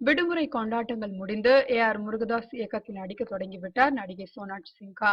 விடுமுறை கொண்டாட்டங்கள் முடிந்து ஏ.ஆர். முருகதாஸ் இயக்கத்தில் நடிக்க தொடங்கிவிட்டார் நடிகை சோனாட்சி சின்ஹா.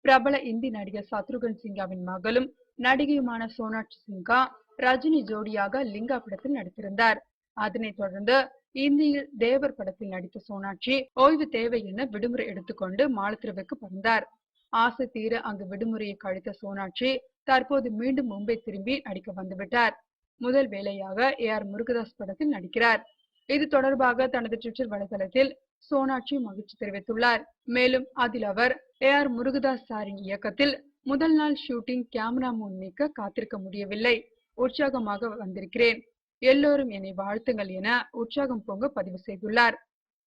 பிரபல இந்தி நடிகர் சத்ருகன் சின்ஹாவின் மகளும் நடிகையுமான சோனாட்சி சின்ஹா ரஜினி ஜோடியாக லிங்கா படத்தில் நடித்திருந்தார். அதனைத் தொடர்ந்து இந்தியில் தேவர் படத்தில் நடித்த சோனாட்சி ஓய்வு தேவை என விடுமுறை எடுத்துக்கொண்டு மாலத்தீவுக்கு பறந்தார். ஆசை தீர அங்கு விடுமுறையை கழித்த சோனாட்சி தற்போது மீண்டும் மும்பை திரும்பி நடிக்க வந்துவிட்டார். முதல் வேலையாக ஏ.ஆர். முருகதாஸ் படத்தில் நடிக்கிறார். இது தொடர்பாக தனது ட்விட்டர் வலைதளத்தில் சோனாட்சி மகிழ்ச்சி தெரிவித்துள்ளார். மேலும் அதில் அவர் ஏ.ஆர். முருகதாஸ் சாரின் இயக்கத்தில் முதல் நாள் ஷூட்டிங் கேமரா முன் நிற்க காத்திருக்க முடியவில்லை, உற்சாகமாக வந்திருக்கிறேன், எல்லோரும் என்னை வாழ்த்துங்கள் என உற்சாகம் பொங்க பதிவு செய்துள்ளார்.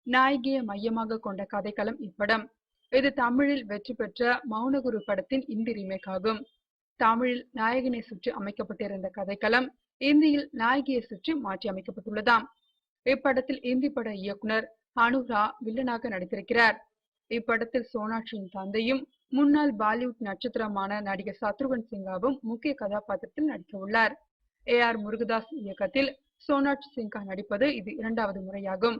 நாயகியை மையமாக கொண்ட கதைக்களம் இப்படம். இது தமிழில் வெற்றி பெற்ற மௌனகுரு படத்தின் இந்தி ரீமேக் ஆகும். தமிழில் நாயகனை சுற்றி அமைக்கப்பட்டிருந்த கதைக்களம் இந்தியில் நாயகியை சுற்றி மாற்றி அமைக்கப்பட்டுள்ளதாம். இப்படத்தில் இந்தி பட இயக்குனர் அனுரா வில்லனாக நடித்திருக்கிறார். இப்படத்தில் சோனாட்சியின் தந்தையும் முன்னாள் பாலிவுட் நட்சத்திரமான நடிகர் சத்ருகன் சின்ஹாவும் முக்கிய கதாபாத்திரத்தில் நடிக்க உள்ளார். ஏ.ஆர். முருகதாஸ் இயக்கத்தில் சோனாட்சி சின்ஹா நடிப்பது இது இரண்டாவது முறையாகும்.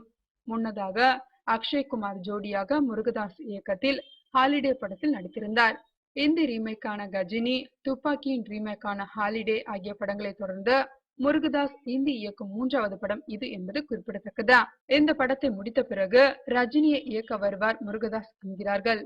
முன்னதாக அக்ஷய்குமார் ஜோடியாக முருகதாஸ் இயக்கத்தில் ஹாலிடே படத்தில் நடித்திருந்தார். இந்தி ரீமேக்கான கஜினி, துப்பாக்கியின் ரீமேக்கான ஹாலிடே ஆகிய படங்களை தொடர்ந்து முருகதாஸ் இந்தி இயக்கும் 3வது படம் இது என்பது குறிப்பிடத்தக்கதா. இந்த படத்தை முடித்த பிறகு ரஜினியை இயக்க வருவார் முருகதாஸ் என்கிறார்கள்.